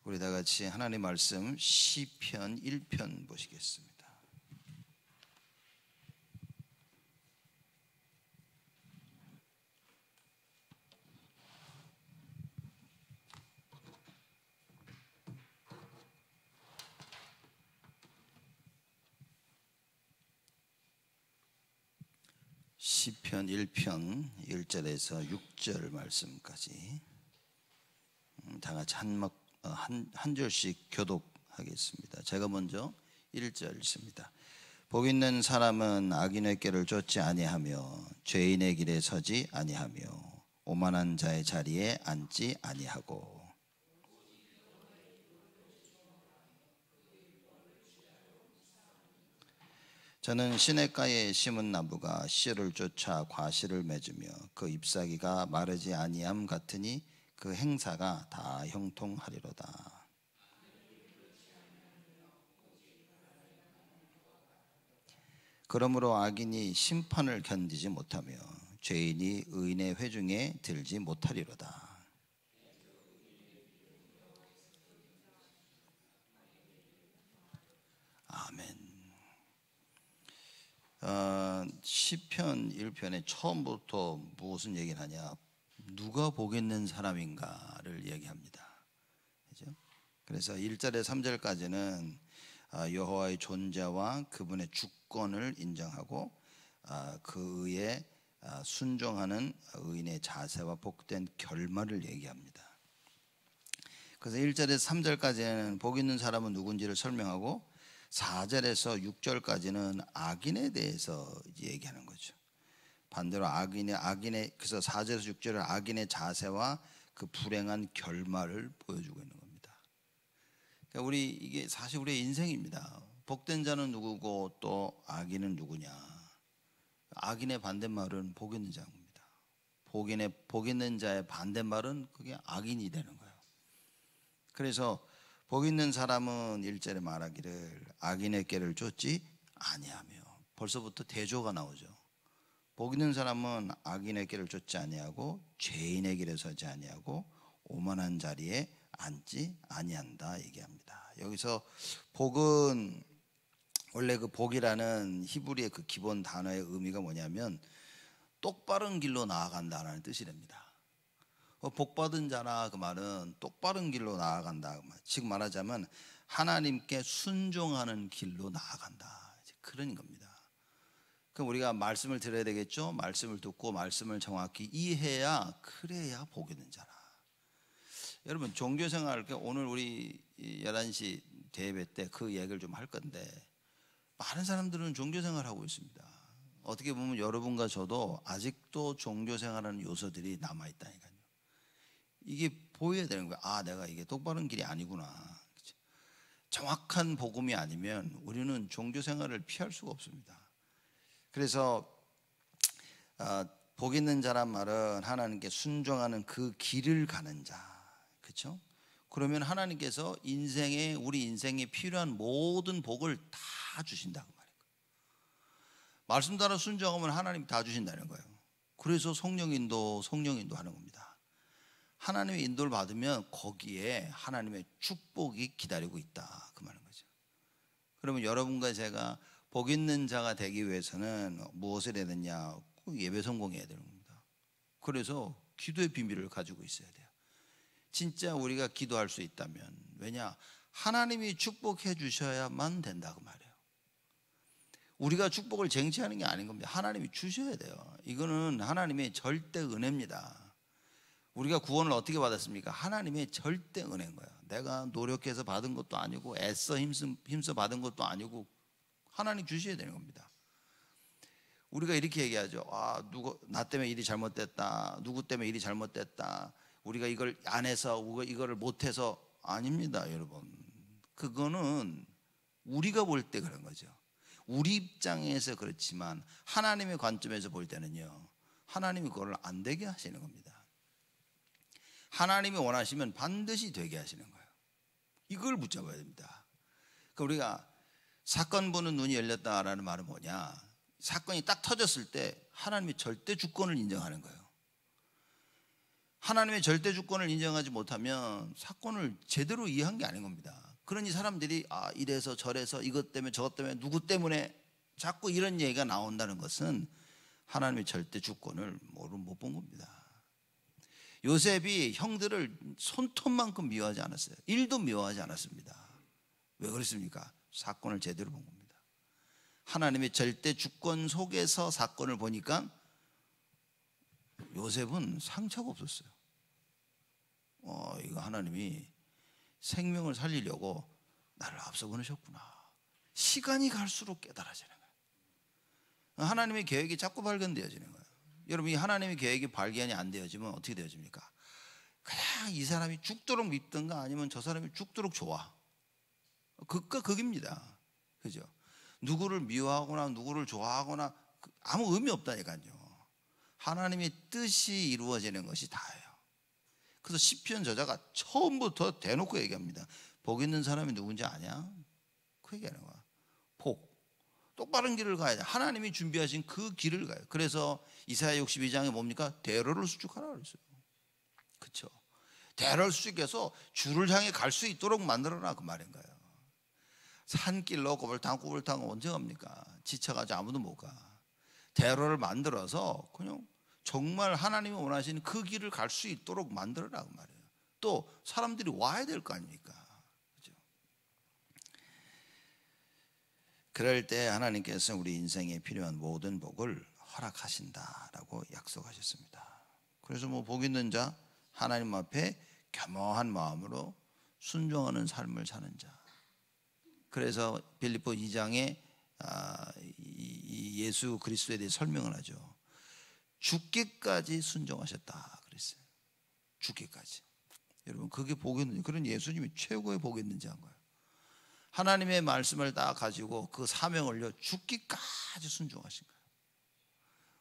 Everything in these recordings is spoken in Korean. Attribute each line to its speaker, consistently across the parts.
Speaker 1: 우리 다 같이 하나님 말씀 시편 1편 보시겠습니다. 시편 1편 1절에서 6절 말씀까지 다 같이 한 절씩 교독하겠습니다. 제가 먼저 1절 읽습니다. 복 있는 사람은 악인의 꾀를 쫓지 아니하며 죄인의 길에 서지 아니하며 오만한 자의 자리에 앉지 아니하고 저는 시냇가에 심은 나무가 씨를 쫓아 과실을 맺으며 그 잎사귀가 마르지 아니함 같으니 그 행사가 다 형통하리로다. 그러므로 악인이 심판을 견디지 못하며 죄인이 의인의 회중에 들지 못하리로다. 아멘. 시편 1편에 처음부터 무슨 얘기를 하냐? 누가 복 있는 사람인가를 얘기합니다. 그렇죠? 그래서 1절에 3절까지는 여호와의 존재와 그분의 주권을 인정하고 그에 순종하는 의인의 자세와 복된 결말을 얘기합니다. 그래서 1절에서 3절까지는 복 있는 사람은 누군지를 설명하고 4절에서 6절까지는 악인에 대해서 얘기하는 거죠. 반대로 악인의 그래서 4절에서 6절은 악인의 자세와 그 불행한 결말을 보여주고 있는 겁니다. 그러니까 이게 사실 우리의 인생입니다. 복된 자는 누구고 또 악인은 누구냐? 악인의 반대말은 복 있는 자입니다. 복 있는 자의 반대말은 그게 악인이 되는 거예요. 그래서 복 있는 사람은 1절에 말하기를 악인의 꾀를 쫓지 아니하며, 벌써부터 대조가 나오죠. 복 있는 사람은 악인의 길을 쫓지 아니하고 죄인의 길에 서지 아니하고 오만한 자리에 앉지 아니한다 얘기합니다. 여기서 복은 원래 그 복이라는 히브리의 그 기본 단어의 의미가 뭐냐면 똑바른 길로 나아간다라는 뜻이랍니다. 복 받은 자라 그 말은 똑바른 길로 나아간다. 즉 말하자면 하나님께 순종하는 길로 나아간다. 그런 겁니다. 그럼 우리가 말씀을 들어야 되겠죠. 말씀을 듣고 말씀을 정확히 이해해야 그래야 복 있는 자라. 여러분 종교생활 오늘 우리 11시 대예배 때 그 얘기를 좀 할 건데 많은 사람들은 종교생활 하고 있습니다. 어떻게 보면 여러분과 저도 아직도 종교생활하는 요소들이 남아있다니까요. 이게 보여야 되는 거야. 아, 내가 이게 똑바른 길이 아니구나. 그렇죠? 정확한 복음이 아니면 우리는 종교생활을 피할 수가 없습니다. 그래서 복 있는 자란 말은 하나님께 순종하는 그 길을 가는 자, 그렇죠? 그러면 하나님께서 우리 인생에 필요한 모든 복을 다 주신다고 말이에요. 말씀 따라 순종하면 하나님이 다 주신다는 거예요. 그래서 성령 인도 하는 겁니다. 하나님의 인도를 받으면 거기에 하나님의 축복이 기다리고 있다 그 말인 거죠. 그러면 여러분과 제가 복 있는 자가 되기 위해서는 무엇을 해야 되냐? 예배 성공해야 되는 겁니다. 그래서 기도의 비밀을 가지고 있어야 돼요. 진짜 우리가 기도할 수 있다면, 왜냐? 하나님이 축복해 주셔야만 된다고 말해요. 우리가 축복을 쟁취하는 게 아닌 겁니다. 하나님이 주셔야 돼요. 이거는 하나님의 절대 은혜입니다. 우리가 구원을 어떻게 받았습니까? 하나님의 절대 은혜인 거예요. 내가 노력해서 받은 것도 아니고 애써 힘써 받은 것도 아니고 하나님 주셔야 되는 겁니다. 우리가 이렇게 얘기하죠. 나 때문에 일이 잘못됐다. 누구 때문에 일이 잘못됐다. 우리가 이걸 안 해서 이거를 못해서. 아닙니다, 여러분. 그거는 우리가 볼 때 그런 거죠. 우리 입장에서 그렇지만 하나님의 관점에서 볼 때는요, 하나님이 그걸 안 되게 하시는 겁니다. 하나님이 원하시면 반드시 되게 하시는 거예요. 이걸 붙잡아야 됩니다. 그러니까 우리가 사건 보는 눈이 열렸다라는 말은 뭐냐? 사건이 딱 터졌을 때 하나님이 절대 주권을 인정하는 거예요. 하나님의 절대 주권을 인정하지 못하면 사건을 제대로 이해한 게 아닌 겁니다. 그러니 사람들이 이래서 저래서 이것 때문에 저것 때문에 누구 때문에 자꾸 이런 얘기가 나온다는 것은 하나님의 절대 주권을 못 본 겁니다. 요셉이 형들을 손톱만큼 미워하지 않았어요. 1도 미워하지 않았습니다. 왜 그랬습니까? 사건을 제대로 본 겁니다. 하나님의 절대 주권 속에서 사건을 보니까 요셉은 상처가 없었어요. 이거 하나님이 생명을 살리려고 나를 앞서 보내셨구나. 시간이 갈수록 깨달아지는 거예요. 하나님의 계획이 자꾸 발견되어지는 거예요. 여러분, 이 하나님의 계획이 발견이 안 되어지면 어떻게 되어집니까? 그냥 이 사람이 죽도록 믿든가 아니면 저 사람이 죽도록 좋아. 극과 극입니다. 그죠? 누구를 미워하거나 누구를 좋아하거나 아무 의미 없다니까요. 하나님의 뜻이 이루어지는 것이 다예요. 그래서 시편 저자가 처음부터 대놓고 얘기합니다. 복 있는 사람이 누군지 아냐? 그 얘기하는 거야. 복. 똑바른 길을 가야 돼. 하나님이 준비하신 그 길을 가요. 그래서 이사야 62장에 뭡니까? 대로를 수축하라 그랬어요. 그렇죠? 대로를 수축해서 주를 향해 갈 수 있도록 만들어라, 그 말인 거예요. 산길로 꼬불탕 언제 갑니까? 지쳐가지고 아무도 못 가. 대로를 만들어서 그냥 정말 하나님이 원하시는 그 길을 갈 수 있도록 만들어라, 그 말이에요. 또 사람들이 와야 될 거 아닙니까? 그렇죠? 그럴 때 하나님께서 우리 인생에 필요한 모든 복을 허락하신다라고 약속하셨습니다. 그래서 복 있는 자, 하나님 앞에 겸허한 마음으로 순종하는 삶을 사는 자. 그래서 빌립보 2장에 예수 그리스도에 대해 설명을 하죠. 죽기까지 순종하셨다 그랬어요. 죽기까지. 여러분, 그게 복이 있는지, 그런 예수님이 최고의 복이 있는지 한 거예요. 하나님의 말씀을 딱 가지고 그 사명을요, 죽기까지 순종하신 거예요.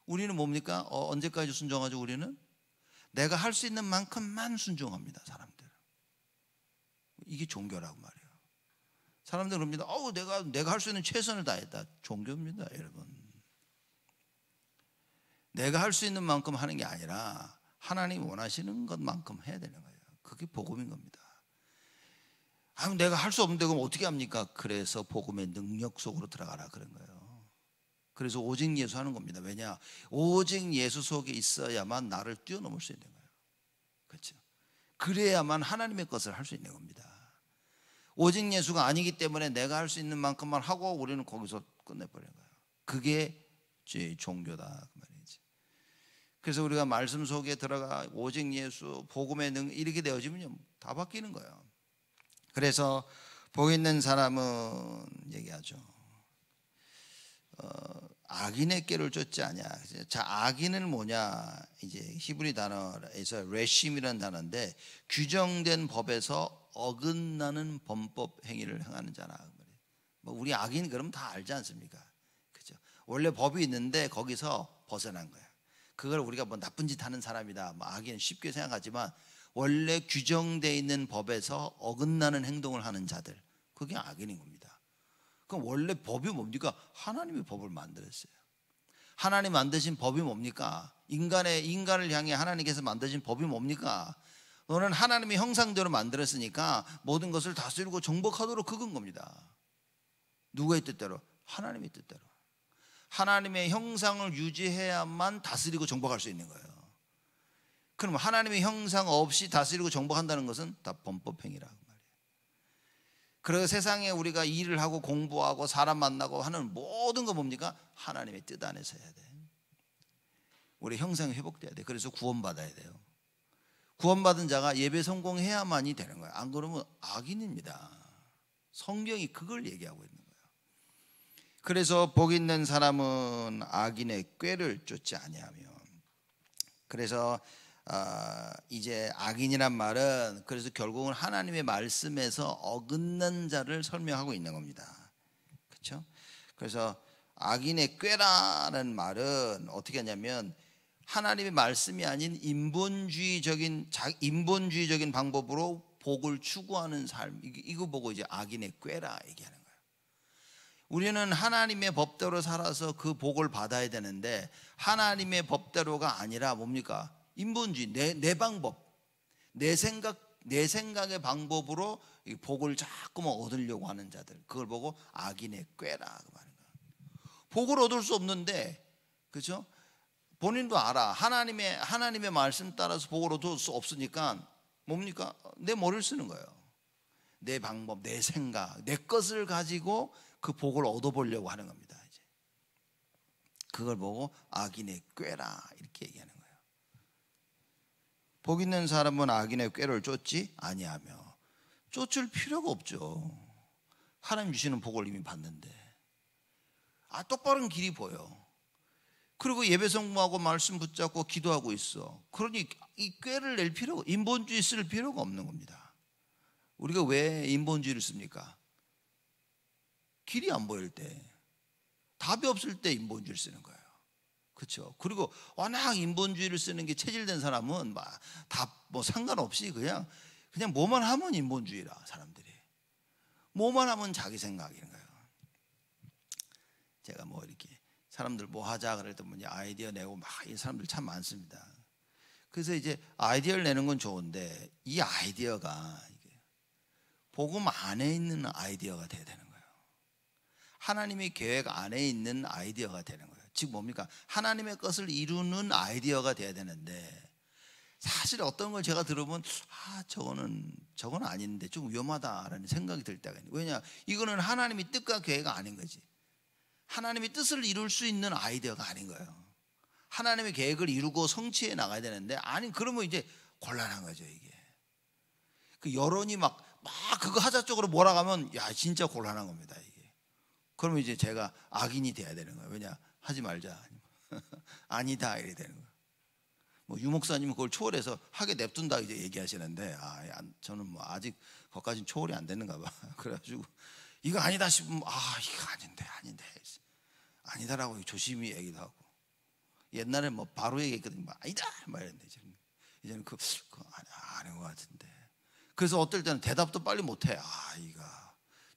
Speaker 1: 우리는 뭡니까? 언제까지 순종하죠? 우리는 내가 할 수 있는 만큼만 순종합니다. 사람들. 이게 종교라고 말이에요. 사람들 그럽니다. 내가 할 수 있는 최선을 다했다. 종교입니다, 여러분. 내가 할 수 있는 만큼 하는 게 아니라 하나님이 원하시는 것만큼 해야 되는 거예요. 그게 복음인 겁니다. 내가 할 수 없는데 그럼 어떻게 합니까? 그래서 복음의 능력 속으로 들어가라 그런 거예요. 그래서 오직 예수 하는 겁니다. 왜냐? 오직 예수 속에 있어야만 나를 뛰어넘을 수 있는 거예요. 그렇죠? 그래야만 하나님의 것을 할 수 있는 겁니다. 오직 예수가 아니기 때문에 내가 할 수 있는 만큼만 하고 우리는 거기서 끝내버리는 거예요. 그게 제 종교다 그 말이지. 그래서 우리가 말씀 속에 들어가 오직 예수, 복음의 능력 이렇게 되어지면 다 바뀌는 거예요. 그래서 복 있는 사람은 얘기하죠. 악인의 꾀를 쫓지 아니야. 자, 악인은 뭐냐? 이제 히브리 단어에서 레심이라는 단어인데 규정된 법에서 어긋나는 범법 행위를 행하는 자라. 우리 악인 그럼 다 알지 않습니까? 그죠? 원래 법이 있는데 거기서 벗어난 거야. 그걸 우리가 나쁜 짓 하는 사람이다, 악인 쉽게 생각하지만 원래 규정되어 있는 법에서 어긋나는 행동을 하는 자들, 그게 악인인 겁니다. 그럼 원래 법이 뭡니까? 하나님이 법을 만들었어요. 하나님 만드신 법이 뭡니까? 인간을 향해 하나님께서 만드신 법이 뭡니까? 너는 하나님의 형상대로 만들었으니까 모든 것을 다스리고 정복하도록 그건 겁니다. 누구의 뜻대로? 하나님의 뜻대로. 하나님의 형상을 유지해야만 다스리고 정복할 수 있는 거예요. 그럼 하나님의 형상 없이 다스리고 정복한다는 것은 다 범법행위라고 말이에요. 그래서 세상에 우리가 일을 하고 공부하고 사람 만나고 하는 모든 거 뭡니까? 하나님의 뜻 안에서 해야 돼. 우리 형상이 회복돼야 돼. 그래서 구원받아야 돼요. 구원받은 자가 예배 성공해야만이 되는 거예요. 안 그러면 악인입니다. 성경이 그걸 얘기하고 있는 거예요. 그래서 복 있는 사람은 악인의 꾀를 쫓지 아니하며. 그래서 이제 악인이란 말은 그래서 결국은 하나님의 말씀에서 어긋난 자를 설명하고 있는 겁니다. 그렇죠? 그래서 악인의 꾀라는 말은 어떻게 하냐면 하나님의 말씀이 아닌 인본주의적인 방법으로 복을 추구하는 삶, 이거 보고 이제 악인의 꾀라 얘기하는 거예요. 우리는 하나님의 법대로 살아서 그 복을 받아야 되는데 하나님의 법대로가 아니라 뭡니까? 인본주의, 내 방법, 내 생각의 방법으로 이 복을 자꾸만 얻으려고 하는 자들, 그걸 보고 악인의 꾀라 그 말인 거야. 복을 얻을 수 없는데, 그렇죠? 본인도 알아. 하나님의 말씀 따라서 복을 얻을 수 없으니까 뭡니까? 내 머리를 쓰는 거예요. 내 방법, 내 생각, 내 것을 가지고 그 복을 얻어보려고 하는 겁니다. 이제 그걸 보고 악인의 꾀라 이렇게 얘기하는 거예요. 복 있는 사람은 악인의 꾀를 쫓지 아니하며. 쫓을 필요가 없죠. 하나님 주시는 복을 이미 받는데. 똑바른 길이 보여. 그리고 예배 성공하고 말씀 붙잡고 기도하고 있어. 그러니 이 꾀를 낼 필요가, 인본주의 쓸 필요가 없는 겁니다. 우리가 왜 인본주의를 씁니까? 길이 안 보일 때, 답이 없을 때 인본주의를 쓰는 거예요. 그렇죠? 그리고 워낙 인본주의를 쓰는 게 체질된 사람은 다 뭐 상관없이 그냥 뭐만 하면 인본주의라. 사람들이 뭐만 하면 자기 생각인 거예요. 제가 뭐 이렇게 사람들 뭐 하자 그럴 때 뭐냐 아이디어 내고 막 이 사람들 참 많습니다. 그래서 이제 아이디어를 내는 건 좋은데 이 아이디어가 복음 안에 있는 아이디어가 돼야 되는 거예요. 하나님의 계획 안에 있는 아이디어가 되는 거예요. 즉 뭡니까? 하나님의 것을 이루는 아이디어가 돼야 되는데, 사실 어떤 걸 제가 들어보면 저건 아닌데 좀 위험하다라는 생각이 들 때가 있는 거예요. 왜냐? 이거는 하나님의 뜻과 계획이 아닌 거지. 하나님의 뜻을 이룰 수 있는 아이디어가 아닌 거예요. 하나님의 계획을 이루고 성취해 나가야 되는데, 아니 그러면 이제 곤란한 거죠. 이게 그 여론이 막 그거 하자 쪽으로 몰아가면 진짜 곤란한 겁니다. 이게 그러면 이제 제가 악인이 돼야 되는 거예요. 왜냐? 하지 말자. 아니다 이래 되는 거예요. 뭐 유목사님은 그걸 초월해서 하게 냅둔다 이제 얘기하시는데, 저는 뭐 아직 거기까지는 초월이 안 되는가 봐. 그래가지고 이거 아니다 싶으면 이거 아닌데 아니다라고 조심히 얘기도 하고. 옛날에 뭐 바로 얘기했거든요. 아니다 막 이랬는데 이제는 그거 아닌 것 같은데. 그래서 어떨 때는 대답도 빨리 못해. 이거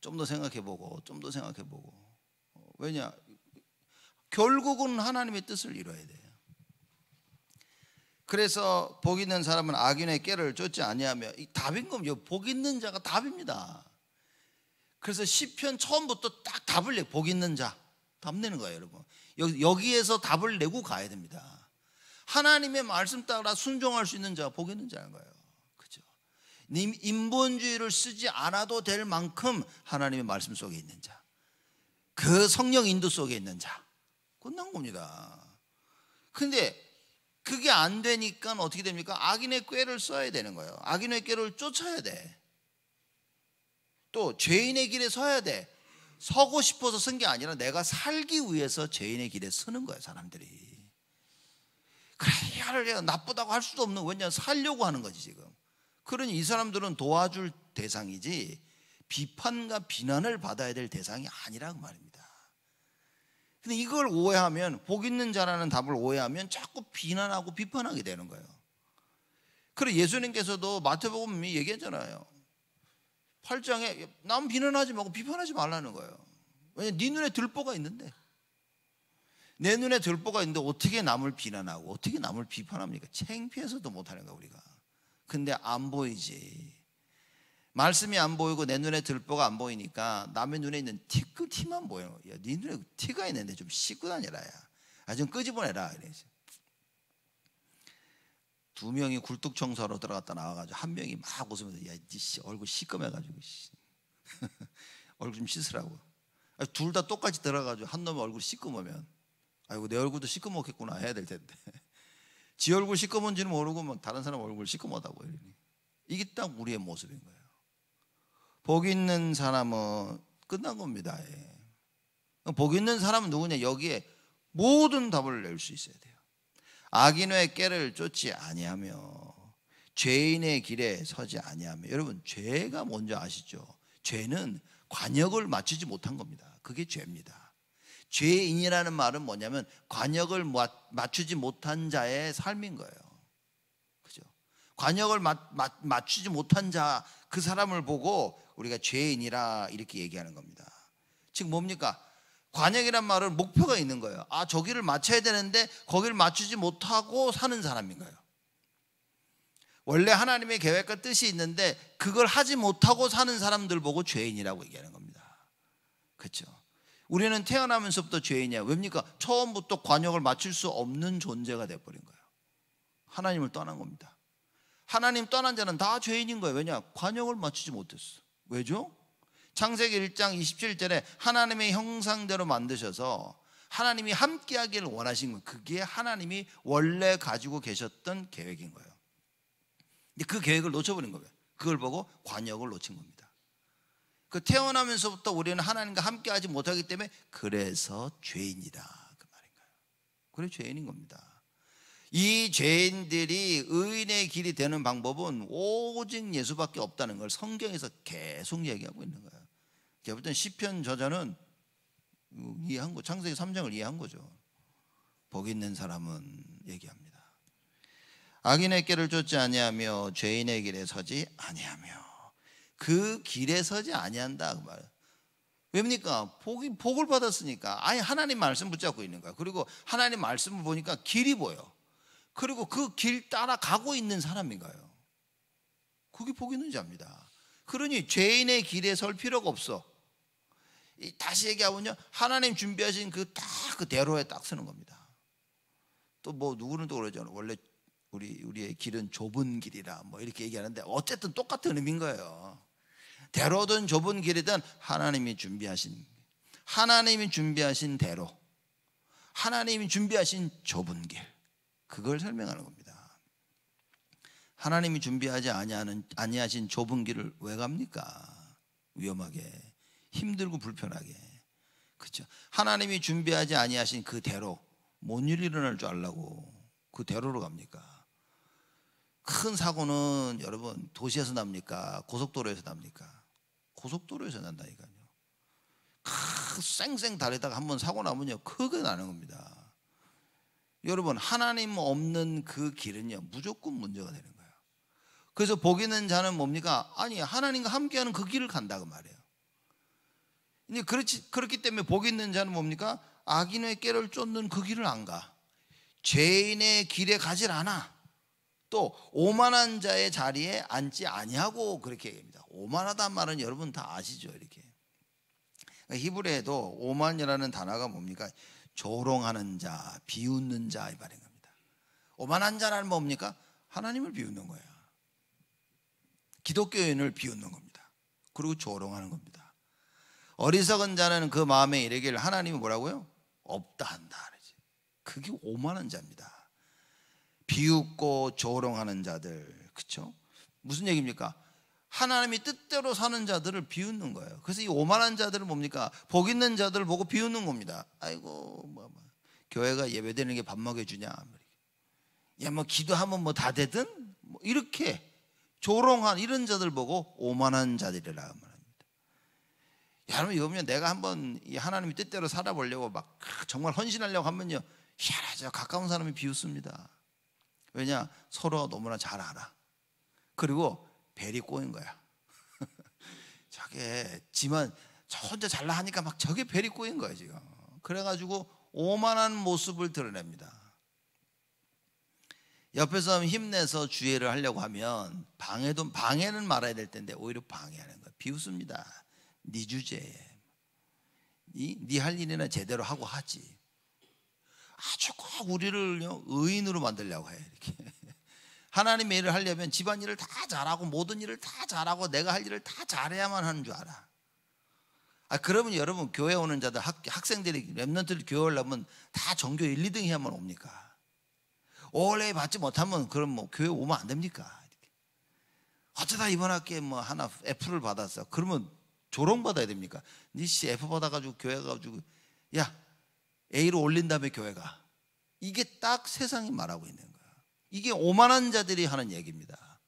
Speaker 1: 좀 더 생각해보고 왜냐? 결국은 하나님의 뜻을 이뤄야 돼요. 그래서 복 있는 사람은 악인의 꾀를 쫓지 아니하며. 이 답인 겁니다. 복 있는 자가 답입니다. 그래서 시편 처음부터 딱 답을 내. 복 있는 자 답 내는 거예요, 여러분. 여기에서 답을 내고 가야 됩니다. 하나님의 말씀 따라 순종할 수 있는 자가 복 있는 자인 거예요. 그렇죠? 인본주의를 쓰지 않아도 될 만큼 하나님의 말씀 속에 있는 자, 그 성령 인도 속에 있는 자, 끝난 겁니다. 근데 그게 안 되니까 어떻게 됩니까? 악인의 꾀를 써야 되는 거예요. 악인의 꾀를 쫓아야 돼. 또 죄인의 길에 서야 돼. 서고 싶어서 쓴 게 아니라 내가 살기 위해서 죄인의 길에 서는 거예요, 사람들이. 그래, 나쁘다고 할 수도 없는, 왜냐하면 살려고 하는 거지 지금. 그러니 이 사람들은 도와줄 대상이지 비판과 비난을 받아야 될 대상이 아니라고 말입니다. 근데 이걸 오해하면, 복 있는 자라는 답을 오해하면 자꾸 비난하고 비판하게 되는 거예요. 그래 예수님께서도 마태복음 얘기했잖아요. 8장에 남 비난하지 말고 비판하지 말라는 거예요. 왜냐면 네 눈에 들보가 있는데, 내 눈에 들보가 있는데 어떻게 남을 비난하고 어떻게 남을 비판합니까? 창피해서도 못하는 거야 우리가. 근데 안 보이지. 말씀이 안 보이고 내 눈에 들보가 안 보이니까 남의 눈에 있는 티만 보여요. 야, 네 눈에 티가 있는데 좀 씻고 다니라. 좀 끄집어내라. 이래서 두 명이 굴뚝 청소하러 들어갔다 나와가지고 한 명이 막 웃으면서 야, 네 얼굴 시꺼매가지고 얼굴 좀 씻으라고. 둘 다 똑같이 들어가가지고 한 놈의 얼굴 시꺼매면 아이고 내 얼굴도 시꺼멓겠구나 해야 될 텐데 지 얼굴 시꺼먼지는 모르고 뭐 다른 사람 얼굴 시꺼멓다고 이러니. 이게 딱 우리의 모습인 거예요. 복 있는 사람은 끝난 겁니다. 복 있는 사람은 누구냐? 여기에 모든 답을 낼 수 있어야 돼요. 악인의 꾀를 쫓지 아니하며 죄인의 길에 서지 아니하며. 여러분 죄가 뭔지 아시죠? 죄는 관역을 맞추지 못한 겁니다. 그게 죄입니다. 죄인이라는 말은 뭐냐면 관역을 맞추지 못한 자의 삶인 거예요. 그죠? 관역을 맞추지 못한 자, 그 사람을 보고 우리가 죄인이라 이렇게 얘기하는 겁니다. 즉 뭡니까? 관역이란 말은 목표가 있는 거예요. 저기를 맞춰야 되는데 거기를 맞추지 못하고 사는 사람인 거예요. 원래 하나님의 계획과 뜻이 있는데 그걸 하지 못하고 사는 사람들 보고 죄인이라고 얘기하는 겁니다. 그렇죠? 우리는 태어나면서부터 죄인이야. 왜입니까? 처음부터 관역을 맞출 수 없는 존재가 돼버린 거예요. 하나님을 떠난 겁니다. 하나님 떠난 자는 다 죄인인 거예요. 왜냐? 관역을 맞추지 못했어. 왜죠? 창세기 1장 27절에 하나님의 형상대로 만드셔서 하나님이 함께하기를 원하신 거예요. 그게 하나님이 원래 가지고 계셨던 계획인 거예요. 근데 그 계획을 놓쳐버린 거예요. 그걸 보고 관역을 놓친 겁니다. 그 태어나면서부터 우리는 하나님과 함께하지 못하기 때문에 그래서 죄인이다, 그 말인 거예요. 그래 죄인인 겁니다. 이 죄인들이 의인의 길이 되는 방법은 오직 예수밖에 없다는 걸 성경에서 계속 얘기하고 있는 거예요. 제가 볼 땐 시편 저자는 이해한 거, 창세기 3장을 이해한 거죠. 복 있는 사람은 얘기합니다. 악인의 길을 쫓지 아니하며 죄인의 길에 서지 아니하며. 그 길에 서지 아니한다 그 말이에요. 왜입니까? 복을 받았으니까. 아예 하나님 말씀 붙잡고 있는 거야. 그리고 하나님 말씀을 보니까 길이 보여. 그리고 그 길 따라 가고 있는 사람인 거예요. 그게 복 있는 자입니다. 그러니 죄인의 길에 설 필요가 없어. 다시 얘기하면요, 하나님 준비하신 그 대로에 딱 서는 겁니다. 또 뭐 누구는 또 그러죠. 원래 우리의 길은 좁은 길이라 뭐 이렇게 얘기하는데 어쨌든 똑같은 의미인 거예요. 대로든 좁은 길이든 하나님이 준비하신 대로, 하나님이 준비하신 좁은 길, 그걸 설명하는 겁니다. 하나님이 준비하지 아니하신 좁은 길을 왜 갑니까? 위험하게, 힘들고 불편하게. 그렇죠? 하나님이 준비하지 아니하신 그 대로, 뭔 일이 일어날 줄 알라고 그 대로로 갑니까? 큰 사고는 여러분 도시에서 납니까? 고속도로에서 납니까? 고속도로에서 난다니까요. 쌩쌩 달리다가 한번 사고 나면요 크게 나는 겁니다. 여러분 하나님 없는 그 길은요 무조건 문제가 되는 거예요. 그래서 복 있는 자는 뭡니까? 아니 하나님과 함께하는 그 길을 간다 그 말이에요. 이제 그렇기 때문에 복 있는 자는 뭡니까? 악인의 꾀를 쫓는 그 길을 안 가. 죄인의 길에 가질 않아. 또 오만한 자의 자리에 앉지 아니하고 그렇게 얘기합니다. 오만하다는 말은 여러분 다 아시죠? 이렇게 히브리에도 오만이라는 단어가 뭡니까? 조롱하는 자, 비웃는 자 이 말인 겁니다. 오만한 자는 뭡니까? 하나님을 비웃는 거예요. 기독교인을 비웃는 겁니다. 그리고 조롱하는 겁니다. 어리석은 자는 그 마음에 이르기를 하나님이 뭐라고요? 없다 한다. 그게 오만한 자입니다. 비웃고 조롱하는 자들, 그렇죠? 무슨 얘기입니까? 하나님이 뜻대로 사는 자들을 비웃는 거예요. 그래서 이 오만한 자들은 뭡니까? 복 있는 자들을 보고 비웃는 겁니다. 아이고 교회가 예배드리는 게 밥 먹여주냐? 야 뭐 기도하면 뭐 다 되든 뭐 이렇게 조롱한 이런 자들 보고 오만한 자들이라 말합니다. 여러분 이거 보면 내가 한번 이 하나님의 뜻대로 살아보려고 막 정말 헌신하려고 하면요 희한하죠. 가까운 사람이 비웃습니다. 왜냐? 서로 너무나 잘 알아. 그리고 벨이 꼬인 거야. 저게 지만 저 혼자 잘나 하니까 막 저게 벨이 꼬인 거야 지금. 그래가지고 오만한 모습을 드러냅니다. 옆에서 힘내서 주의를 하려고 하면 방해는 말아야 될 텐데 오히려 방해하는 거야. 비웃습니다. 네 주제에 네 할 일이나 제대로 하고 하지. 아주 꼭 우리를 의인으로 만들려고 해. 이렇게 하나님의 일을 하려면 집안일을 다 잘하고 모든 일을 다 잘하고 내가 할 일을 다 잘해야만 하는 줄 알아. 그러면 여러분 교회 오는 자들 학생들이 랩런트들 교회 오려면 다 전교 1, 2등 해야만 옵니까? 올해 받지 못하면 그럼 뭐 교회 오면 안 됩니까? 이렇게. 어쩌다 이번 학기에 뭐 하나 F를 받았어. 그러면 조롱받아야 됩니까? 니씨 F 받아가지고 교회 가가지고 야 A로 올린 다음에 교회가. 이게 딱 세상이 말하고 있는 거야. 이게 오만한 자들이 하는 얘기입니다.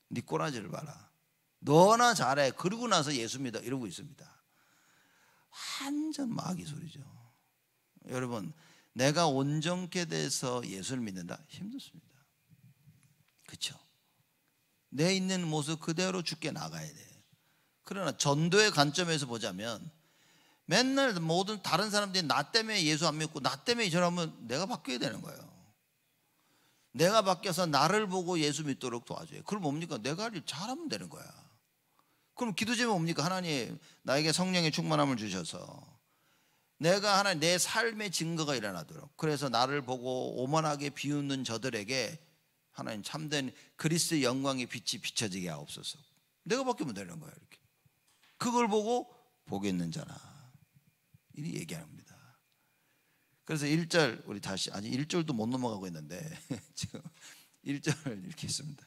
Speaker 1: 네 꼬라지를 봐라. 너나 잘해. 그러고 나서 예수 믿어. 이러고 있습니다. 완전 마귀 소리죠. 여러분 내가 온전케 돼서 예수를 믿는다? 힘들습니다. 그렇죠? 내 있는 모습 그대로 죽게 나가야 돼. 그러나 전도의 관점에서 보자면 맨날 모든 다른 사람들이 나 때문에 예수 안 믿고 나 때문에 저러면 내가 바뀌어야 되는 거예요. 내가 바뀌어서 나를 보고 예수 믿도록 도와줘요. 그럼 뭡니까? 내가 할 일 잘하면 되는 거야. 그럼 기도 제목 뭡니까? 하나님 나에게 성령의 충만함을 주셔서 내가 하나님 내 삶의 증거가 일어나도록, 그래서 나를 보고 오만하게 비웃는 저들에게 하나님 참된 그리스도의 영광의 빛이 비춰지게 하옵소서. 내가 바뀌면 되는 거야. 이렇게 그걸 보고 복이 있는 자라 이리 얘기합니다. 그래서 1절 우리 다시 아직 1절도 못 넘어가고 있는데 지금 1절을 읽겠습니다.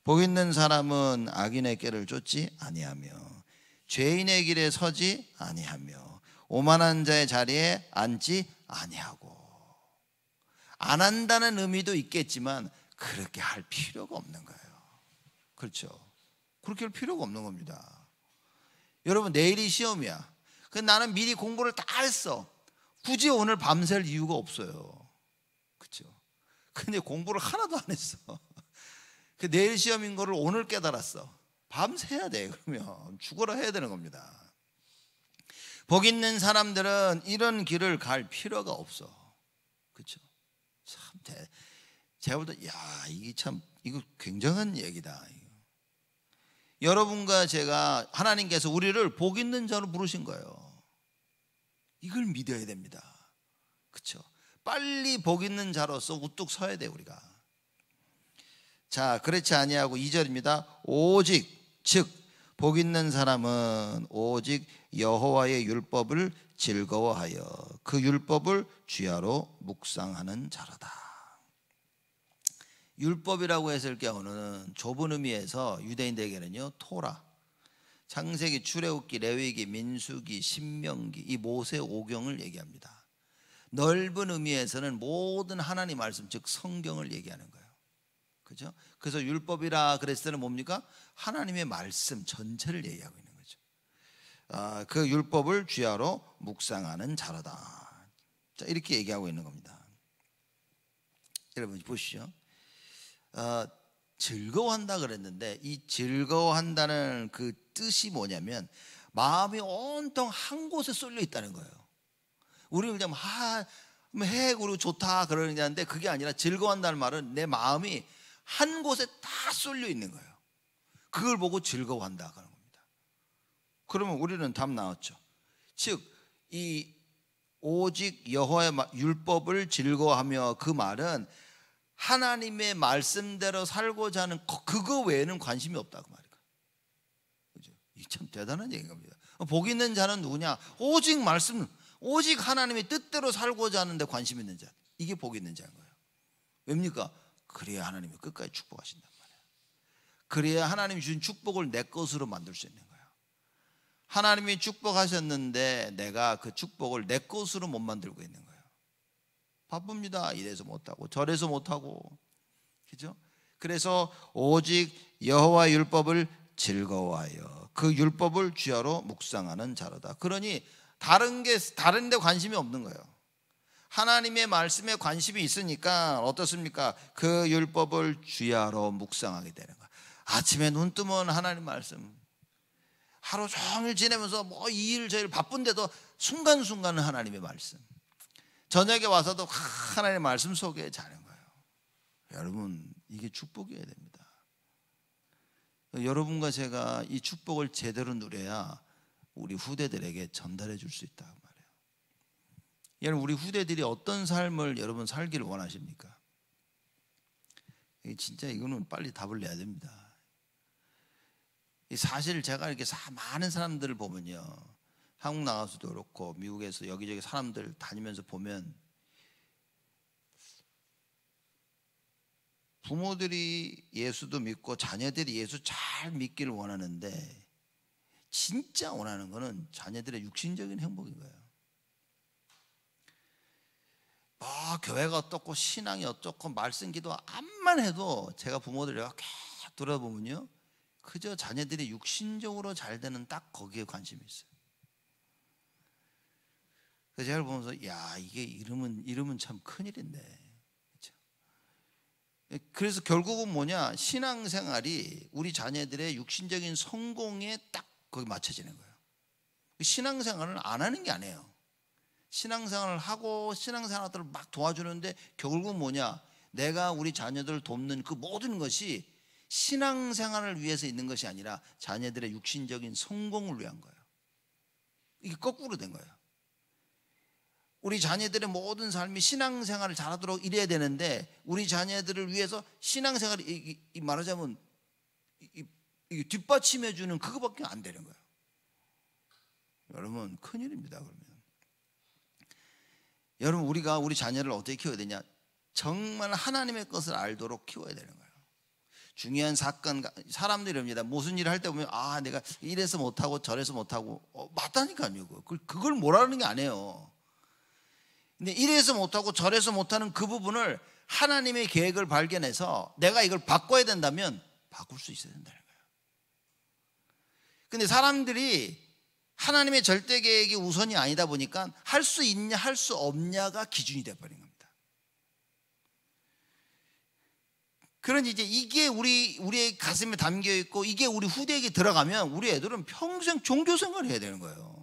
Speaker 1: 복 있는 사람은 악인의 꾀를 쫓지 아니하며 죄인의 길에 서지 아니하며 오만한 자의 자리에 앉지 아니하고. 안 한다는 의미도 있겠지만 그렇게 할 필요가 없는 거예요. 그렇죠? 그렇게 할 필요가 없는 겁니다. 여러분 내일이 시험이야. 나는 미리 공부를 다 했어. 굳이 오늘 밤샐 이유가 없어요. 그렇죠? 근데 공부를 하나도 안 했어. 그 내일 시험인 거를 오늘 깨달았어. 밤새야 돼. 그러면 죽어라 해야 되는 겁니다. 복 있는 사람들은 이런 길을 갈 필요가 없어. 그렇죠? 참 제가 볼 때 야, 이게 참 이거 굉장한 얘기다. 여러분과 제가 하나님께서 우리를 복 있는 자로 부르신 거예요. 이걸 믿어야 됩니다. 그렇죠? 빨리 복 있는 자로서 우뚝 서야 돼 우리가. 자, 그렇지 아니하고 2절입니다. 오직 즉 복 있는 사람은 오직 여호와의 율법을 즐거워하여 그 율법을 주야로 묵상하는 자로다. 율법이라고 했을 경우는 좁은 의미에서 유대인들에게는요 토라, 창세기, 출애굽기, 레위기, 민수기, 신명기, 이 모세 오경을 얘기합니다. 넓은 의미에서는 모든 하나님 말씀, 즉 성경을 얘기하는 거예요. 그죠? 그래서 율법이라 그랬을 때는 뭡니까? 하나님의 말씀 전체를 얘기하고 있는 거죠. 그 율법을 주야로 묵상하는 자로다. 자, 이렇게 얘기하고 있는 겁니다. 여러분 보시죠. 즐거워한다 그랬는데 이 즐거워한다는 그 뜻이 뭐냐면 마음이 온통 한 곳에 쏠려 있다는 거예요. 우리는 그냥 그리고 좋다 그러는데 그게 아니라 즐거워한다는 말은 내 마음이 한 곳에 다 쏠려 있는 거예요. 그걸 보고 즐거워한다 그런 겁니다. 그러면 우리는 답 나왔죠. 즉 이 오직 여호와의 율법을 즐거워하며, 그 말은 하나님의 말씀대로 살고자 하는 그거 외에는 관심이 없다 그 말이에요. 그죠? 이게 참 대단한 얘기인 겁니다. 복 있는 자는 누구냐? 오직 말씀, 오직 하나님의 뜻대로 살고자 하는데 관심 있는 자, 이게 복 있는 자인 거예요. 왜입니까? 그래야 하나님이 끝까지 축복하신단 말이에요. 그래야 하나님이 주신 축복을 내 것으로 만들 수 있는 거예요. 하나님이 축복하셨는데 내가 그 축복을 내 것으로 못 만들고 있는 거예요. 바쁩니다. 이래서 못하고 저래서 못하고. 그죠? 그래서 오직 여호와의 율법을 즐거워하여 그 율법을 주야로 묵상하는 자로다. 그러니 다른 데 관심이 없는 거예요. 하나님의 말씀에 관심이 있으니까 어떻습니까? 그 율법을 주야로 묵상하게 되는 거예요. 아침에 눈 뜨면 하나님 말씀, 하루 종일 지내면서 뭐 이 일 저 일 바쁜데도 순간순간은 하나님의 말씀, 저녁에 와서도 하나님의 말씀 속에 자는 거예요. 여러분 이게 축복이어야 됩니다. 여러분과 제가 이 축복을 제대로 누려야 우리 후대들에게 전달해 줄 수 있다 말이에요. 여러분 우리 후대들이 어떤 삶을 여러분 살기를 원하십니까? 진짜 이거는 빨리 답을 내야 됩니다. 사실 제가 이렇게 많은 사람들을 보면요, 한국 나가서도 그렇고 미국에서 여기저기 사람들 다니면서 보면 부모들이 예수도 믿고 자녀들이 예수 잘 믿기를 원하는데 진짜 원하는 거는 자녀들의 육신적인 행복인 거예요. 교회가 어떻고 신앙이 어떻고 말씀 기도 암만 해도 제가 부모들이랑 계속 돌아보면요, 그저 자녀들이 육신적으로 잘 되는 딱 거기에 관심이 있어요. 그래서 제가 보면서 야, 이게 이러면 참 큰일인데. 그렇죠? 그래서 결국은 뭐냐, 신앙생활이 우리 자녀들의 육신적인 성공에 딱 거기 맞춰지는 거예요. 신앙생활을 안 하는 게 아니에요. 신앙생활을 하고 신앙생활들을 막 도와주는데 결국은 뭐냐, 내가 우리 자녀들을 돕는 그 모든 것이 신앙생활을 위해서 있는 것이 아니라 자녀들의 육신적인 성공을 위한 거예요. 이게 거꾸로 된 거예요. 우리 자녀들의 모든 삶이 신앙생활을 잘하도록 이래야 되는데 우리 자녀들을 위해서 신앙생활이 말하자면 이 뒷받침해 주는 그거밖에 안 되는 거예요. 여러분 큰일입니다. 그러면 여러분 우리가 우리 자녀를 어떻게 키워야 되냐? 정말 하나님의 것을 알도록 키워야 되는 거예요. 중요한 사건, 사람들이 이럽니다. 무슨 일을 할 때 보면 내가 이래서 못하고 저래서 못하고 맞다니까요. 그걸 뭐라는 게 아니에요. 근데 이래서 못하고 저래서 못하는 그 부분을 하나님의 계획을 발견해서 내가 이걸 바꿔야 된다면 바꿀 수 있어야 된다는 거예요. 근데 사람들이 하나님의 절대 계획이 우선이 아니다 보니까 할 수 있냐 할 수 없냐가 기준이 되어버린 겁니다. 그러니 이제 이게 우리의 가슴에 담겨 있고 이게 우리 후대에게 들어가면 우리 애들은 평생 종교생활을 해야 되는 거예요.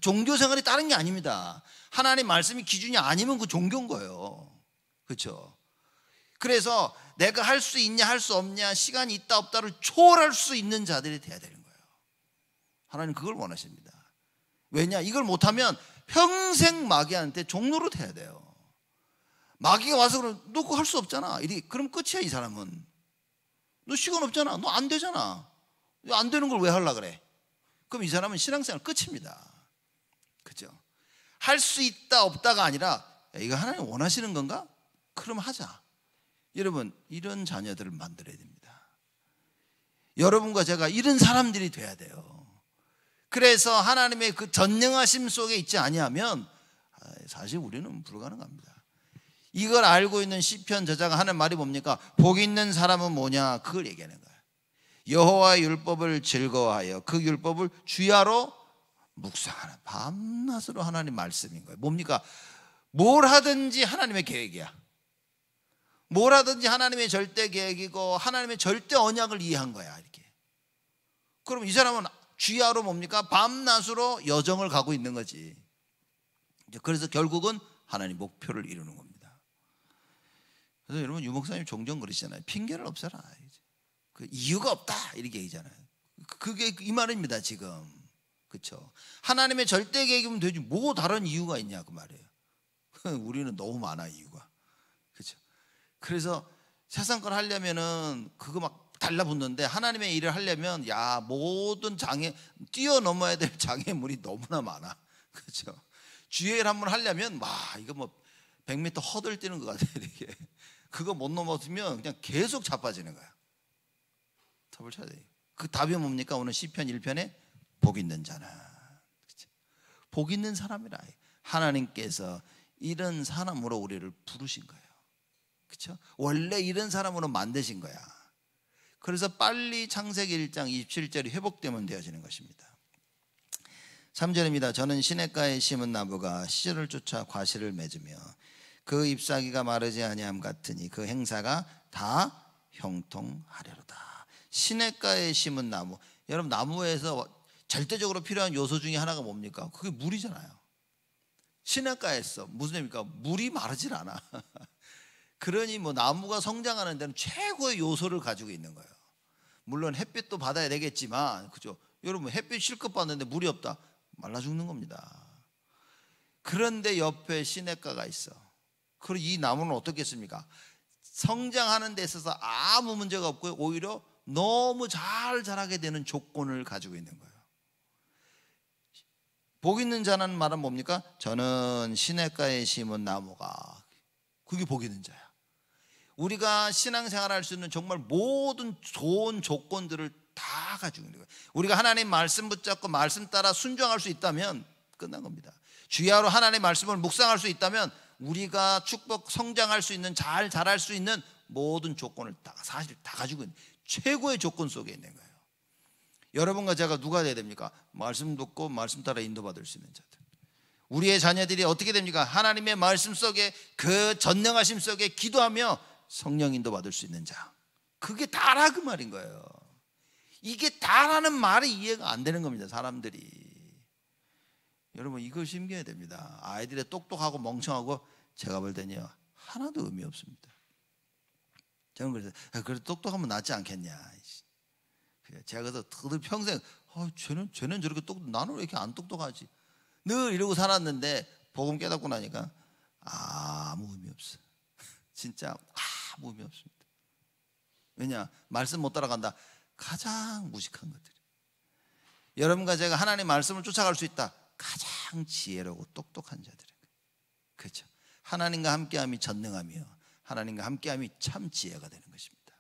Speaker 1: 종교생활이 다른 게 아닙니다. 하나님 말씀이 기준이 아니면 그 종교인 거예요. 그렇죠? 그래서 내가 할 수 있냐 할 수 없냐, 시간이 있다 없다를 초월할 수 있는 자들이 돼야 되는 거예요. 하나님 그걸 원하십니다. 왜냐? 이걸 못하면 평생 마귀한테 종노릇 해야 돼요. 마귀가 와서 그러면 너 그거 할 수 없잖아. 그럼 끝이야. 이 사람은 너 시간 없잖아. 너 안 되잖아. 안 되는 걸 왜 하려고 그래? 그럼 이 사람은 신앙생활 끝입니다. 그죠? 할 수 있다 없다가 아니라 이거 하나님 원하시는 건가? 그럼 하자. 여러분 이런 자녀들을 만들어야 됩니다. 여러분과 제가 이런 사람들이 돼야 돼요. 그래서 하나님의 그 전능하심 속에 있지 아니하면 사실 우리는 불가능합니다. 이걸 알고 있는 시편 저자가 하는 말이 뭡니까? 복 있는 사람은 뭐냐? 그걸 얘기하는 거예요. 여호와의 율법을 즐거워하여 그 율법을 주야로 묵상하는, 밤낮으로 하나님 말씀인 거예요. 뭡니까? 뭘 하든지 하나님의 계획이야. 뭘 하든지 하나님의 절대 계획이고 하나님의 절대 언약을 이해한 거야. 이렇게. 그럼 이 사람은 주야로 뭡니까? 밤낮으로 여정을 가고 있는 거지. 그래서 결국은 하나님 목표를 이루는 겁니다. 그래서 여러분 유목사님 종종 그러시잖아요. 핑계를 없애라. 그 이유가 없다 이렇게 얘기잖아요. 그게 이 말입니다 지금. 그렇죠? 하나님의 절대 계획이면 되지 뭐 다른 이유가 있냐 그 말이에요. 우리는 너무 많아 이유가. 그렇죠? 그래서 세상 걸 하려면은 그거 막 달라붙는데 하나님의 일을 하려면 모든 뛰어넘어야 될 장애물이 너무나 많아. 그렇죠? 주의 일 한번 하려면 이거 뭐 100m 허들 뛰는 것 같아요. 이게. 그거 못 넘었으면 그냥 계속 자빠지는 거야. 답을 찾아야 돼요. 그 답이 뭡니까? 오늘 시편 1편에 복 있는 자는, 그렇죠? 복 있는 사람이라. 하나님께서 이런 사람으로 우리를 부르신 거예요. 그렇죠? 원래 이런 사람으로 만드신 거야. 그래서 빨리 창세기 1장 27절이 회복되면 되어지는 것입니다. 3절입니다. 저는 시냇가에 심은 나무가 시절을 쫓아 과실을 맺으며 그 잎사귀가 마르지 아니함 같으니 그 행사가 다 형통하려로다. 시냇가에 심은 나무. 여러분 나무에서 절대적으로 필요한 요소 중에 하나가 뭡니까? 그게 물이잖아요. 시냇가에서 무슨 의미입니까? 물이 마르질 않아. 그러니 뭐 나무가 성장하는 데는 최고의 요소를 가지고 있는 거예요. 물론 햇빛도 받아야 되겠지만, 그죠? 여러분 햇빛 실컷 받는데 물이 없다, 말라 죽는 겁니다. 그런데 옆에 시냇가가 있어. 그리고 이 나무는 어떻겠습니까? 성장하는 데 있어서 아무 문제가 없고요, 오히려 너무 잘 자라게 되는 조건을 가지고 있는 거예요. 복 있는 자라는 말은 뭡니까? 저는 시냇가에 심은 나무가, 그게 복 있는 자야. 우리가 신앙생활 할 수 있는 정말 모든 좋은 조건들을 다 가지고 있는 거예요. 우리가 하나님 말씀 붙잡고 말씀 따라 순종할 수 있다면 끝난 겁니다. 주야로 하나님의 말씀을 묵상할 수 있다면 우리가 축복 성장할 수 있는, 잘 자랄 수 있는 모든 조건을 사실 다 가지고 있는 최고의 조건 속에 있는 거예요. 여러분과 제가 누가 돼야 됩니까? 말씀 듣고 말씀 따라 인도받을 수 있는 자들. 우리의 자녀들이 어떻게 됩니까? 하나님의 말씀 속에, 그 전능하심 속에 기도하며 성령 인도받을 수 있는 자. 그게 다라 그 말인 거예요. 이게 다라는 말이 이해가 안 되는 겁니다, 사람들이. 여러분 이걸 심겨야 됩니다. 아이들의 똑똑하고 멍청하고 제가 볼 때는요 하나도 의미 없습니다. 저는 그래서 그래 똑똑하면 낫지 않겠냐. 제가 그래서 늘 평생 쟤는 저렇게 나는 왜 이렇게 안 똑똑하지? 늘 이러고 살았는데 복음 깨닫고 나니까 아무 의미 없어. 진짜 아무 의미 없습니다. 왜냐? 말씀 못 따라간다. 가장 무식한 것들. 여러분과 제가 하나님 말씀을 쫓아갈 수 있다. 가장 지혜로고 똑똑한 자들은. 그렇죠? 하나님과 함께함이 전능하며 하나님과 함께함이 참 지혜가 되는 것입니다.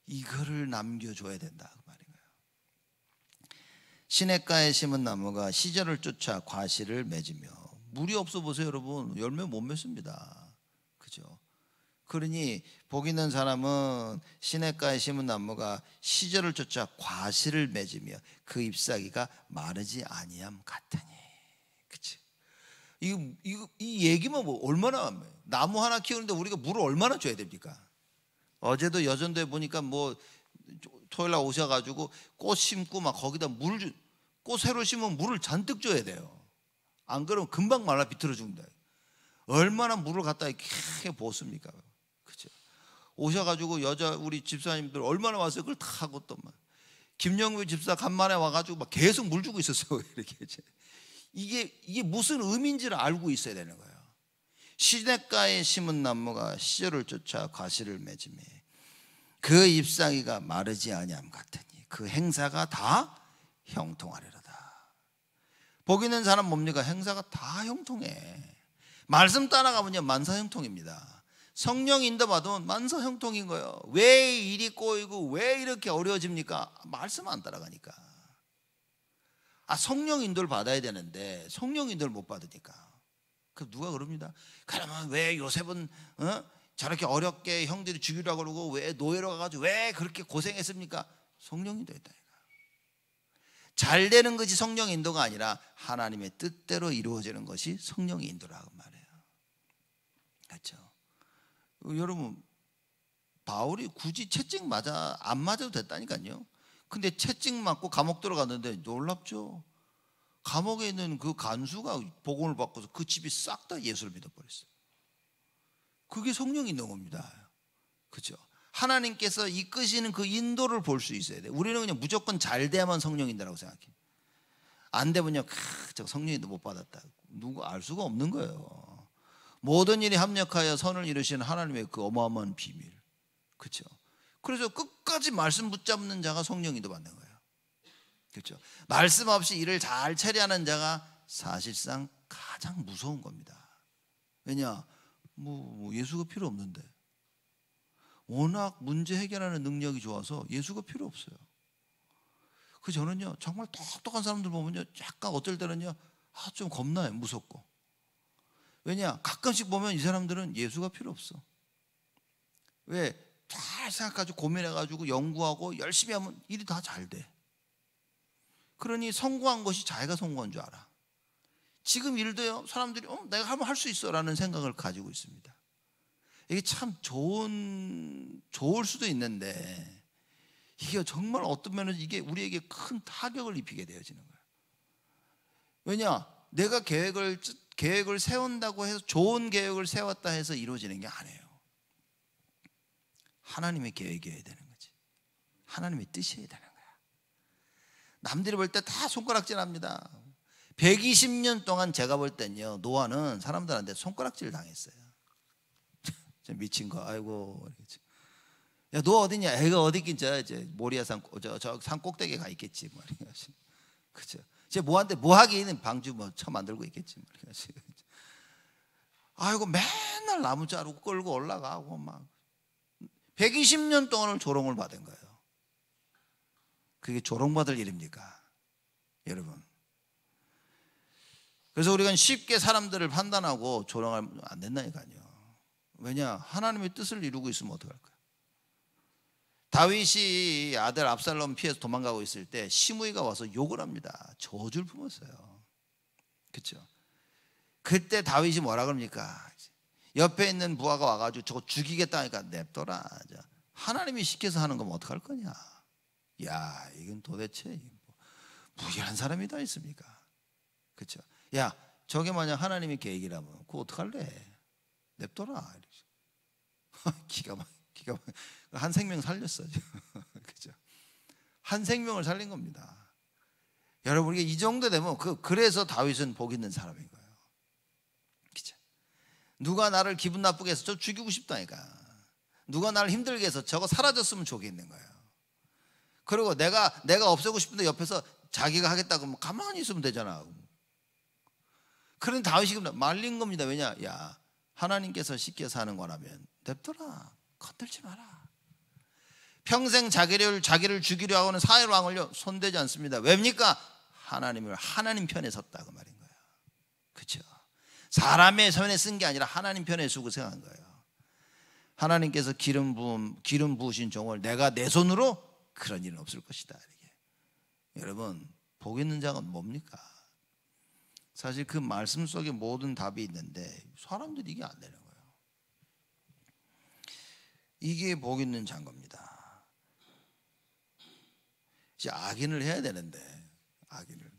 Speaker 1: 이거를 남겨줘야 된다 그 말인 거예요. 시냇가에 심은 나무가 시절을 쫓아 과실을 맺으며 물이 없어 보세요 여러분. 열매 못 맺습니다. 그죠? 그러니 복 있는 사람은 시냇가에 심은 나무가 시절을 쫓아 과실을 맺으며 그 잎사귀가 마르지 아니함 같으니. 그치? 이 얘기만 뭐 얼마나 나무 하나 키우는데 우리가 물을 얼마나 줘야 됩니까? 어제도 여전도에 보니까 뭐 토요일날 오셔가지고 꽃 심고 막 거기다 꽃 새로 심으면 물을 잔뜩 줘야 돼요. 안 그러면 금방 말라 비틀어 죽는다. 얼마나 물을 갖다 이렇게 붓습니까? 그죠? 오셔가지고 우리 집사님들 얼마나 왔어요? 그걸 다 하고 또 막 김영규 집사 간만에 와가지고 막 계속 물 주고 있었어요. 이렇게 이게 무슨 의미인지를 알고 있어야 되는 거예요. 시냇가에 심은 나무가 시절을 쫓아 과실을 맺으며 그 잎사귀가 마르지 아니함 같으니 그 행사가 다 형통하리로다. 복 있는 사람 뭡니까? 행사가 다 형통해. 말씀 따라가면요 만사형통입니다. 성령 인도 받으면 만사형통인 거예요. 왜 일이 꼬이고 왜 이렇게 어려워집니까? 말씀 안 따라가니까. 성령 인도를 받아야 되는데 성령 인도를 못 받으니까. 그 누가 그럽니다. 그러면 왜 요셉은 저렇게 어렵게 형들이 죽이려고 그러고 왜 노예로 가가지고 왜 그렇게 고생했습니까? 성령 인도였다니까. 잘 되는 것이 성령 인도가 아니라 하나님의 뜻대로 이루어지는 것이 성령 인도라고 말해요. 그렇죠? 여러분 바울이 굳이 채찍 안 맞아도 됐다니까요. 근데 채찍 맞고 감옥 들어갔는데 놀랍죠. 감옥에 있는 그 간수가 복음을 받고서 그 집이 싹 다 예수를 믿어버렸어요. 그게 성령 인도인 겁니다. 그렇죠? 하나님께서 이끄시는 그 인도를 볼 수 있어야 돼요. 우리는 그냥 무조건 잘 돼야만 성령 인도라고 생각해요. 안 되면요, 저 성령 인도 못 받았다. 누구 알 수가 없는 거예요. 모든 일이 합력하여 선을 이루시는 하나님의 그 어마어마한 비밀. 그렇죠? 그래서 끝까지 말씀 붙잡는 자가 성령 인도 받는 거예요. 그렇죠? 말씀 없이 일을 잘 처리하는 자가 사실상 가장 무서운 겁니다. 왜냐? 뭐 예수가 필요 없는데. 워낙 문제 해결하는 능력이 좋아서 예수가 필요 없어요. 그래서 저는요 정말 똑똑한 사람들 보면요 약간 어떨 때는요 좀 겁나요. 무섭고. 왜냐? 가끔씩 보면 이 사람들은 예수가 필요 없어. 왜? 잘 생각해가지고 고민해가지고 연구하고 열심히 하면 일이 다 잘 돼. 그러니 성공한 것이 자기가 성공한 줄 알아. 지금 일도요 사람들이 내가 하면 할 수 있어 라는 생각을 가지고 있습니다. 이게 참 좋을 수도 있는데 이게 정말 어떤 면에서 이게 우리에게 큰 타격을 입히게 되어지는 거예요. 왜냐? 내가 계획을 세운다고 해서 좋은 계획을 세웠다 해서 이루어지는 게 아니에요. 하나님의 계획이어야 되는 거지. 하나님의 뜻이어야 되는 거야. 남들이 볼 때 다 손가락질 합니다. 120년 동안 제가 볼 땐요 노아는 사람들한테 손가락질 당했어요. 미친 거. 아이고. 야, 너 어디냐? 애가 어디 있긴 이제 모리아산 저 산 꼭대기에 가 있겠지. 그죠? 쟤 뭐 하기는 방주 쳐 만들고 있겠지. 아이고 맨날 나무 자르고 끌고 올라가고 막 120년 동안을 조롱을 받은 거예요. 그게 조롱받을 일입니까? 여러분. 그래서 우리가 쉽게 사람들을 판단하고 조롱하면 안 된다니까요. 왜냐? 하나님의 뜻을 이루고 있으면 어떡할까요? 다윗이 아들 압살롬 피해서 도망가고 있을 때 시므이가 와서 욕을 합니다. 저주를 품었어요. 그렇죠? 그때 다윗이 뭐라 그럽니까? 옆에 있는 부하가 와가지고 저거 죽이겠다 하니까 냅둬라. 하나님이 시켜서 하는 거면 어떡할 거냐? 야, 이건 도대체 무결한 사람이 다 있습니까? 그렇죠? 야, 저게 만약 하나님의 계획이라면 그거 어떡할래? 냅둬라. 기가 막 한 생명 살렸어요. 그죠? 한 생명을 살린 겁니다. 여러분, 이게 이 정도 되면 그래서 다윗은 복 있는 사람인 거예요. 그죠? 누가 나를 기분 나쁘게 해서 저 죽이고 싶다니까. 누가 나를 힘들게 해서 저거 사라졌으면 좋겠는 거예요. 그리고 내가 없애고 싶은데 옆에서 자기가 하겠다고 하면 가만히 있으면 되잖아. 그런 다윗이 말린 겁니다. 왜냐? 야, 하나님께서 쉽게 사는 거라면 냅둬라. 건들지 마라. 평생 자기를 죽이려 하고는 사울 왕을요 손대지 않습니다. 왜입니까? 하나님 편에 섰다 그 말인 거예요. 그렇죠? 사람의 편에 쓴 게 아니라 하나님 편에 서고 생각한 거예요. 하나님께서 기름 부으신 종을 내가 내 손으로 그런 일은 없을 것이다. 이렇게. 여러분, 복 있는 자가 뭡니까? 사실 그 말씀 속에 모든 답이 있는데 사람들이 이게 안 되는 거예요. 이게 복 있는 자인 겁니다. 이제 악인을 해야 되는데 악인을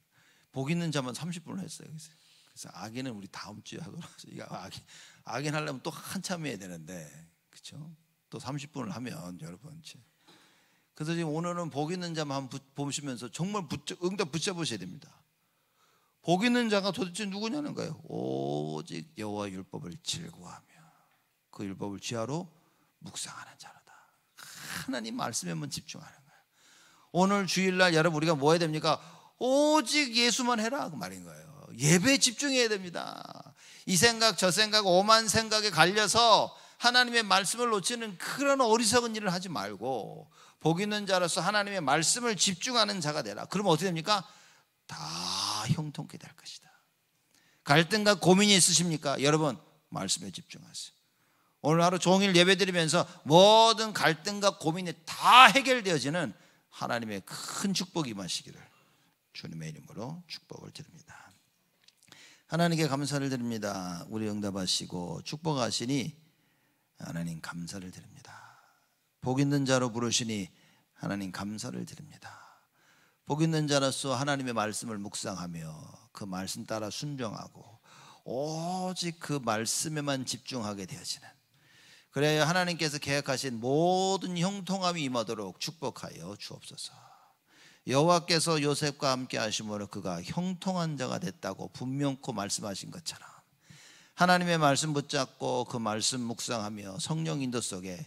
Speaker 1: 복 있는 자만 30분을 했어요. 그래서 악인은 우리 다음 주에 하도록 해서 악인 하려면 또 한참 해야 되는데 그렇죠? 또 30분을 하면 여러분 그래서 지금 오늘은 복 있는 자만 한번 보시면서 정말 응답 붙여보셔야 됩니다. 복 있는 자가 도대체 누구냐는 거예요. 오직 여호와 율법을 즐거워하며 그 율법을 지하로 묵상하는 자로다. 하나님 말씀에만 집중하는 거예요. 오늘 주일날 여러분 우리가 뭐 해야 됩니까? 오직 예수만 해라 그 말인 거예요. 예배에 집중해야 됩니다. 이 생각 저 생각 오만 생각에 갈려서 하나님의 말씀을 놓치는 그런 어리석은 일을 하지 말고 복 있는 자로서 하나님의 말씀을 집중하는 자가 되라. 그러면 어떻게 됩니까? 다 형통케 될 것이다. 갈등과 고민이 있으십니까? 여러분 말씀에 집중하세요. 오늘 하루 종일 예배드리면서 모든 갈등과 고민이 다 해결되어지는 하나님의 큰 축복이 임하시기를 주님의 이름으로 축복을 드립니다. 하나님께 감사를 드립니다. 우리 응답하시고 축복하시니 하나님 감사를 드립니다. 복 있는 자로 부르시니 하나님 감사를 드립니다. 복 있는 자로서 하나님의 말씀을 묵상하며 그 말씀 따라 순종하고 오직 그 말씀에만 집중하게 되어지는, 그래야 하나님께서 계획하신 모든 형통함이 임하도록 축복하여 주옵소서. 여호와께서 요셉과 함께 하심으로 그가 형통한 자가 됐다고 분명코 말씀하신 것처럼 하나님의 말씀 붙잡고 그 말씀 묵상하며 성령 인도 속에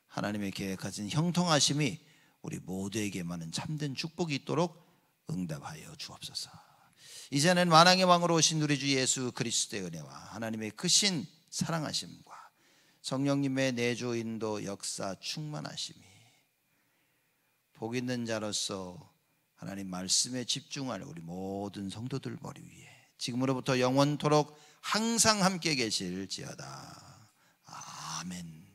Speaker 1: 하나님의 계획하신 형통하심이 우리 모두에게 많은 참된 축복이 있도록 응답하여 주옵소서. 이제는 만왕의 왕으로 오신 우리 주 예수 그리스도의 은혜와 하나님의 크신 사랑하심과 성령님의 내주 인도 역사 충만하심이 복 있는 자로서 하나님 말씀에 집중할 우리 모든 성도들 머리 위에 지금으로부터 영원토록 항상 함께 계실지어다. 아멘.